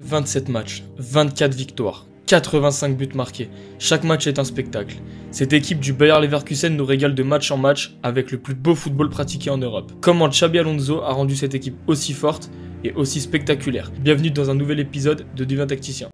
27 matchs, 24 victoires, 85 buts marqués. Chaque match est un spectacle. Cette équipe du Bayer Leverkusen nous régale de match en match avec le plus beau football pratiqué en Europe. Comment Xabi Alonso a rendu cette équipe aussi forte et aussi spectaculaire. Bienvenue dans un nouvel épisode de Divin Tacticien.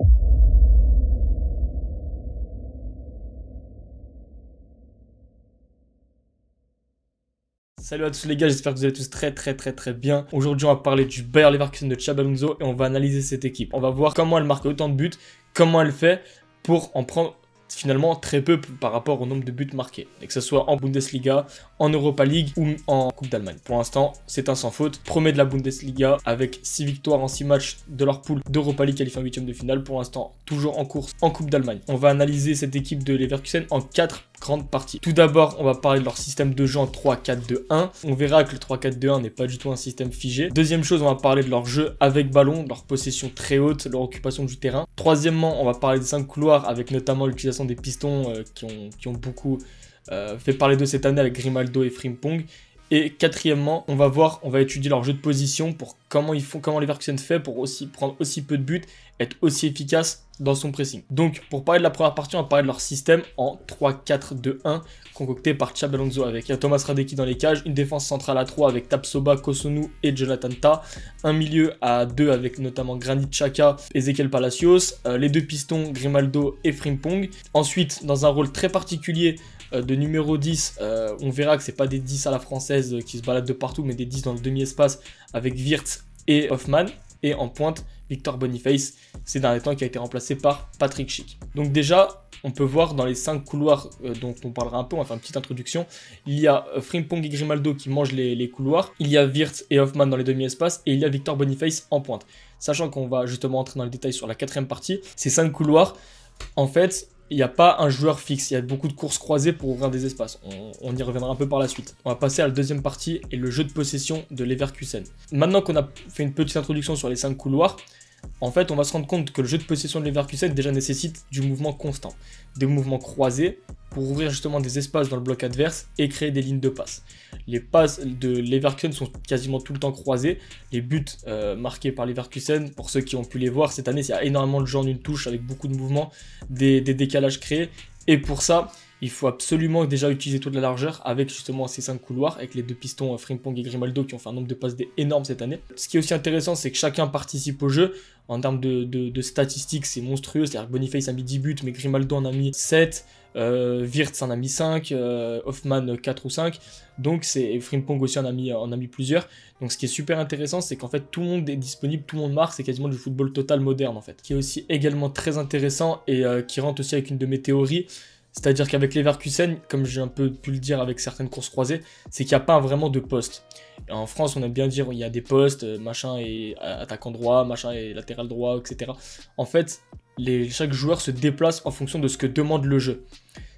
Salut à tous les gars, j'espère que vous allez tous très bien. Aujourd'hui on va parler du Bayer Leverkusen de Xabi Alonso et on va analyser cette équipe. On va voir comment elle marque autant de buts, comment elle fait pour en prendre finalement très peu par rapport au nombre de buts marqués. Et que ce soit en Bundesliga, en Europa League ou en Coupe d'Allemagne. Pour l'instant, c'est un sans faute. Premier de la Bundesliga avec 6 victoires en 6 matchs de leur poule d'Europa League qualifié en 8e de finale. Pour l'instant, toujours en course en Coupe d'Allemagne. On va analyser cette équipe de Leverkusen en 4 grandes parties. Tout d'abord, on va parler de leur système de jeu en 3-4-2-1. On verra que le 3-4-2-1 n'est pas du tout un système figé. Deuxième chose, on va parler de leur jeu avec ballon, leur possession très haute, leur occupation du terrain. Troisièmement, on va parler des 5 couloirs avec notamment l'utilisation des pistons qui ont beaucoup fait parler de cette année avec Grimaldo et Frimpong. Et quatrièmement, on va étudier leur jeu de position pour comment Leverkusen fait pour prendre aussi peu de buts, être aussi efficace dans son pressing. Donc, pour parler de la première partie, on va parler de leur système en 3-4-2-1 concocté par Xabi Alonso avec Thomas Radecki dans les cages, une défense centrale à 3 avec Tapsoba, Kosunu et Jonathan Tah, un milieu à 2 avec notamment Granit Xhaka, Ezequiel Palacios, les deux pistons Grimaldo et Frimpong. Ensuite, dans un rôle très particulier de numéro 10, on verra que c'est pas des 10 à la française qui se baladent de partout, mais des 10 dans le demi-espace avec Wirtz et Hoffman. Et en pointe, Victor Boniface, ces derniers temps qui a été remplacé par Patrick Schick. Donc déjà, on peut voir dans les 5 couloirs dont on parlera un peu, on va faire une petite introduction. Il y a Frimpong et Grimaldo qui mangent les couloirs, il y a Wirtz et Hoffman dans les demi-espaces, et il y a Victor Boniface en pointe. Sachant qu'on va justement entrer dans le détail sur la 4e partie, ces 5 couloirs, en fait, il n'y a pas un joueur fixe, il y a beaucoup de courses croisées pour ouvrir des espaces. On y reviendra un peu par la suite. On va passer à la deuxième partie et le jeu de possession de Leverkusen. Maintenant qu'on a fait une petite introduction sur les 5 couloirs, en fait, on va se rendre compte que le jeu de possession de Leverkusen déjà nécessite du mouvement constant, des mouvements croisés pour ouvrir justement des espaces dans le bloc adverse et créer des lignes de passe. Les passes de Leverkusen sont quasiment tout le temps croisées. Les buts marqués par Leverkusen, pour ceux qui ont pu les voir cette année, il y a énormément de jeux en une touche avec beaucoup de mouvements, des décalages créés. Et pour ça, il faut absolument déjà utiliser toute la largeur avec justement ces 5 couloirs, avec les deux pistons Frimpong et Grimaldo qui ont fait un nombre de passes énorme cette année. Ce qui est aussi intéressant, c'est que chacun participe au jeu. En termes de statistiques, c'est monstrueux. C'est-à-dire que Boniface a mis 10 buts, mais Grimaldo en a mis 7. Wirtz en a mis 5, Hoffman 4 ou 5. Donc Frimpong aussi en a mis plusieurs. Donc ce qui est super intéressant, c'est qu'en fait tout le monde est disponible, tout le monde marque, c'est quasiment du football total moderne en fait. Ce qui est aussi également très intéressant et qui rentre aussi avec une de mes théories. C'est-à-dire qu'avec Leverkusen, comme j'ai un peu pu le dire avec certaines courses croisées, c'est qu'il n'y a pas vraiment de poste. Et en France, on aime bien dire il y a des postes, machin est attaquant droit, machin est latéral droit, etc. En fait, chaque joueur se déplace en fonction de ce que demande le jeu.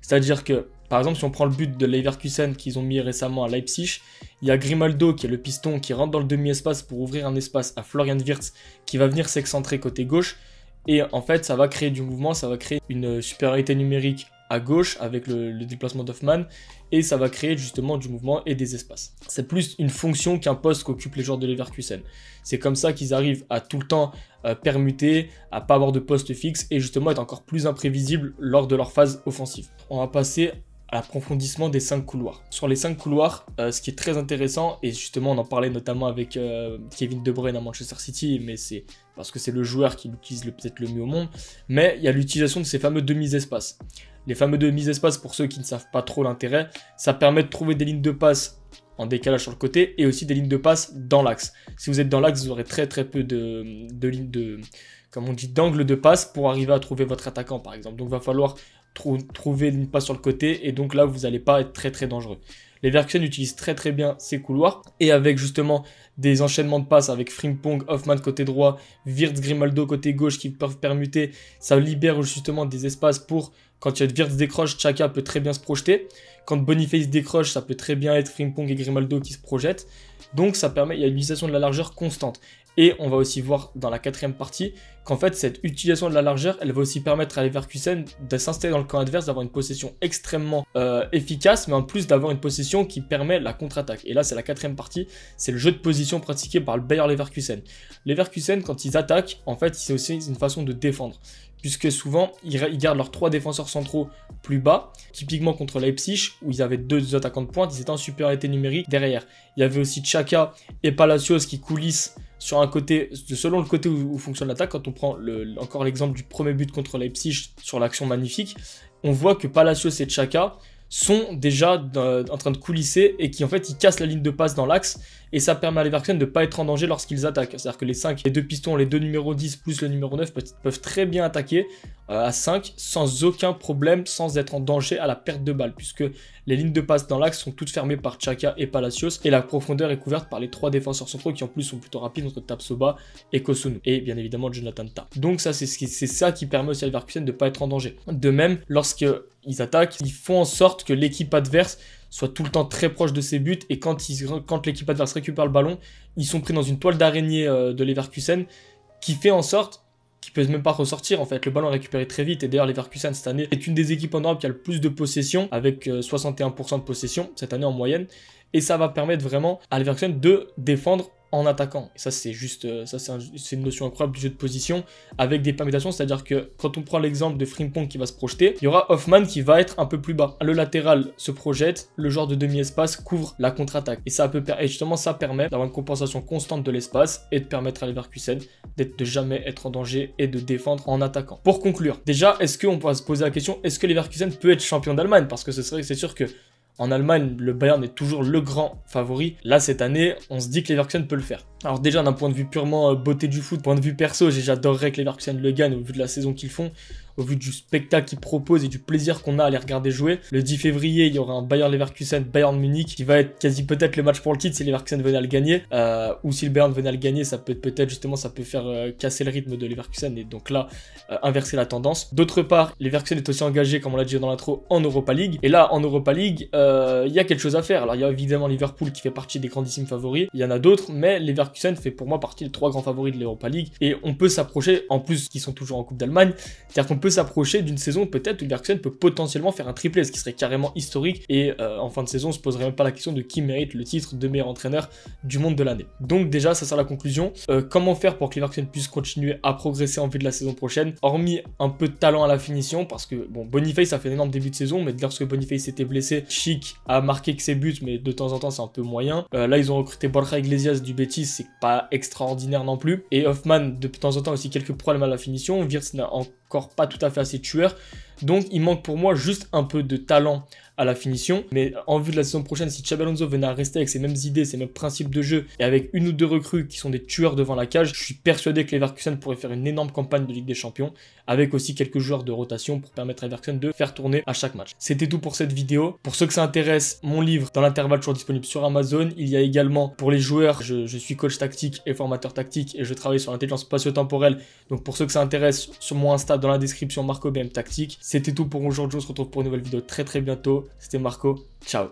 C'est-à-dire que, par exemple, si on prend le but de Leverkusen qu'ils ont mis récemment à Leipzig, il y a Grimaldo qui est le piston qui rentre dans le demi-espace pour ouvrir un espace à Florian Wirtz qui va venir s'excentrer côté gauche. Et en fait, ça va créer du mouvement, ça va créer une supériorité numérique à gauche avec le déplacement d'Hoffman et ça va créer justement du mouvement et des espaces. C'est plus une fonction qu'un poste qu'occupent les joueurs de Leverkusen. C'est comme ça qu'ils arrivent à tout le temps permuter, à pas avoir de poste fixe et justement être encore plus imprévisibles lors de leur phase offensive. On va passer à l'approfondissement des 5 couloirs. Sur les 5 couloirs, ce qui est très intéressant, et justement on en parlait notamment avec Kevin De Bruyne à Manchester City, mais c'est parce que c'est le joueur qui l'utilise peut-être le mieux au monde, mais il y a l'utilisation de ces fameux demi-espaces. Les fameux demi-espaces, pour ceux qui ne savent pas trop l'intérêt, ça permet de trouver des lignes de passe en décalage sur le côté et aussi des lignes de passe dans l'axe. Si vous êtes dans l'axe, vous aurez très peu de lignes d'angle de passe pour arriver à trouver votre attaquant par exemple. Donc il va falloir trouver une passe sur le côté et donc là vous n'allez pas être très dangereux. Leverkusen utilise très bien ces couloirs et avec justement des enchaînements de passes avec Frimpong, Hoffman côté droit, Wirtz, Grimaldo côté gauche qui peuvent permuter, ça libère justement des espaces pour quand Wirtz décroche, Xhaka peut très bien se projeter. Quand Boniface décroche, ça peut très bien être Frimpong et Grimaldo qui se projettent. Donc ça permet, il y a une utilisation de la largeur constante. Et on va aussi voir dans la 4e partie qu'en fait cette utilisation de la largeur, elle va aussi permettre à Leverkusen de s'installer dans le camp adverse, d'avoir une possession extrêmement efficace, mais en plus d'avoir une possession qui permet la contre-attaque. Et là c'est la quatrième partie, c'est le jeu de position pratiqué par le Bayer Leverkusen. Leverkusen, quand ils attaquent, en fait c'est aussi une façon de défendre, puisque souvent ils gardent leurs 3 défenseurs centraux plus bas, typiquement contre Leipzig où ils avaient 2 attaquants de pointe, ils étaient en supériorité numérique derrière. Il y avait aussi Xhaka et Palacios qui coulissent sur un côté, selon le côté où fonctionne l'attaque. Quand on prend encore l'exemple du premier but contre Leipzig sur l'action magnifique, on voit que Palacios et Xhaka sont déjà en train de coulisser et qui en fait ils cassent la ligne de passe dans l'axe, et ça permet à Leverkusen de ne pas être en danger lorsqu'ils attaquent. C'est-à-dire que les 2 pistons, les 2 numéros 10 plus le numéro 9 peuvent très bien attaquer à 5 sans aucun problème, sans être en danger à la perte de balle, puisque les lignes de passe dans l'axe sont toutes fermées par Xhaka et Palacios, et la profondeur est couverte par les 3 défenseurs centraux qui en plus sont plutôt rapides, entre Tapsoba et Kosunu, et bien évidemment Jonathan Tah. Donc ça c'est ça qui permet aussi à Leverkusen de ne pas être en danger. De même, lorsqu'ils attaquent, ils font en sorte que l'équipe adverse soit tout le temps très proche de ses buts, et quand l'équipe adverse récupère le ballon, ils sont pris dans une toile d'araignée de Leverkusen qui fait en sorte qu'ils ne peuvent même pas ressortir. En fait, le ballon est récupéré très vite, et d'ailleurs Leverkusen cette année est une des équipes en Europe qui a le plus de possession, avec 61% de possession cette année en moyenne, et ça va permettre vraiment à Leverkusen de défendre en attaquant. Et ça c'est juste, c'est une notion incroyable du jeu de position avec des permutations, c'est-à-dire que quand on prend l'exemple de Frimpong qui va se projeter, il y aura Hoffman qui va être un peu plus bas. Le latéral se projette, le joueur de demi-espace couvre la contre-attaque. Et justement ça permet d'avoir une compensation constante de l'espace et de permettre à Leverkusen de jamais être en danger et de défendre en attaquant. Pour conclure, déjà, est-ce qu'on pourra se poser la question, est-ce que Leverkusen peut être champion d'Allemagne? Parce que c'est sûr que en Allemagne, le Bayern est toujours le grand favori. Là, cette année, on se dit que Leverkusen peut le faire. Alors déjà, d'un point de vue purement beauté du foot, point de vue perso, j'adorerais que Leverkusen le gagne au vu de la saison qu'ils font, au vu du spectacle qu'ils proposent et du plaisir qu'on a à les regarder jouer. Le 10 février, il y aura un Bayern Leverkusen, Bayern Munich, qui va être quasi peut-être le match pour le titre si Leverkusen venait à le gagner. Ou si le Bayern venait à le gagner, ça peut justement, ça peut faire casser le rythme de Leverkusen et donc là, inverser la tendance. D'autre part, Leverkusen est aussi engagé, comme on l'a dit dans l'intro, en Europa League. Et là, en Europa League, il y a quelque chose à faire. Alors, il y a évidemment Liverpool qui fait partie des grandissimes favoris. Il y en a d'autres, mais Leverkusen fait pour moi partie des 3 grands favoris de l'Europa League. Et on peut s'approcher, en plus, qui sont toujours en Coupe d'Allemagne, c'est-à-dire qu'on peut s'approcher d'une saison peut-être où Leverkusen peut potentiellement faire un triplé, ce qui serait carrément historique. Et en fin de saison, on se poserait même pas la question de qui mérite le titre de meilleur entraîneur du monde de l'année. Donc déjà, ça sera la conclusion. Comment faire pour que Leverkusen puisse continuer à progresser en vue de la saison prochaine, hormis un peu de talent à la finition, parce que bon, Boniface a fait un énorme début de saison, mais lorsque Boniface était blessé, Schick a marqué que ses buts, mais de temps en temps c'est un peu moyen. Là, ils ont recruté Borja Iglesias du Betis, c'est pas extraordinaire non plus. Et Hoffman, de temps en temps aussi quelques problèmes à la finition. Wirtz n'a encore pas tout à fait assez tueur. Donc il manque pour moi juste un peu de talent à la finition, mais en vue de la saison prochaine, si Xabi Alonso venait à rester avec ses mêmes idées, ses mêmes principes de jeu, et avec une ou deux recrues qui sont des tueurs devant la cage, je suis persuadé que Leverkusen pourrait faire une énorme campagne de Ligue des Champions, avec aussi quelques joueurs de rotation pour permettre à Leverkusen de faire tourner à chaque match. C'était tout pour cette vidéo. Pour ceux que ça intéresse, mon livre Dans l'intervalle toujours disponible sur Amazon. Il y a également pour les joueurs, je suis coach tactique et formateur tactique, et je travaille sur l'intelligence spatio-temporelle. Donc pour ceux que ça intéresse, sur mon Insta dans la description, Marco BM Tactique. C'était tout pour aujourd'hui, on se retrouve pour une nouvelle vidéo très bientôt. C'était Marco, ciao.